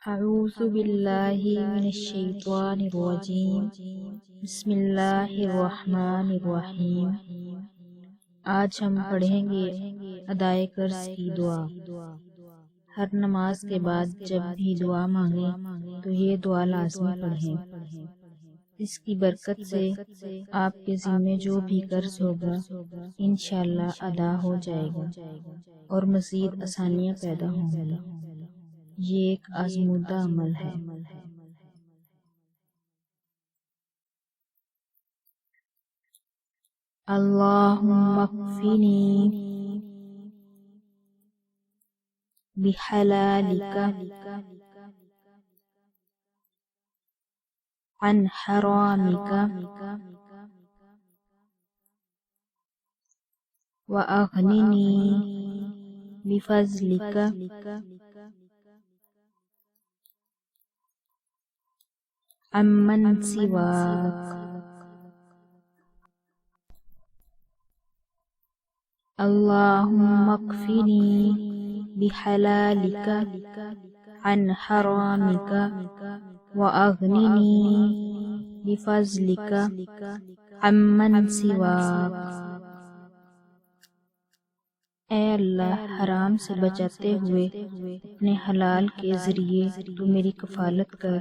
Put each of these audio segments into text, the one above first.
اعوذ باللہ من الشیطان الرجیم بسم اللہ الرحمن الرحیم۔ آج ہم پڑھیں گے ادائے قرض کی دعا۔ ہر نماز کے بعد جب بھی دعا مانگیں تو یہ دعا لازمی پڑھیں۔ اس کی برکت سے آپ کے ذمے جو بھی قرض ہوگا انشاءاللہ ادا ہو جائے گا اور مزید آسانیاں پیدا ہوں گی۔ یہ ایک آزمودہ عمل ہے۔ اللہم اکفنی بحلالک عن حرامک واغننی بفضلک عمن سواک۔ اللہم اکفنی بحلالک عن حرامک واغننی بفضلک عمن سواک۔ اے اللہ، حرام سے بچاتے ہوئے اپنے حلال کے ذریعے تو میری کفالت کر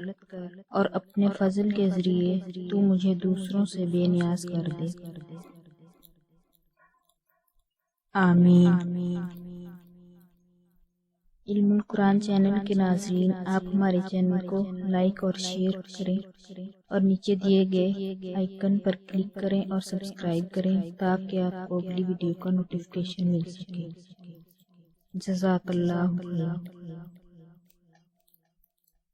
اور اپنے فضل کے ذریعے تو مجھے دوسروں سے بے نیاز کر دے۔ آمین۔ علم القرآن چینل کے ناظرین، آپ ہمارے چینل کو لائک اور شیئر کریں اور نیچے دیے گئے آئیکن پر کلک کریں اور سبسکرائب کریں تاکہ آپ کو اگلی ویڈیو کا نوٹیفیکیشن مل سکے۔ جزاک اللہ خیر۔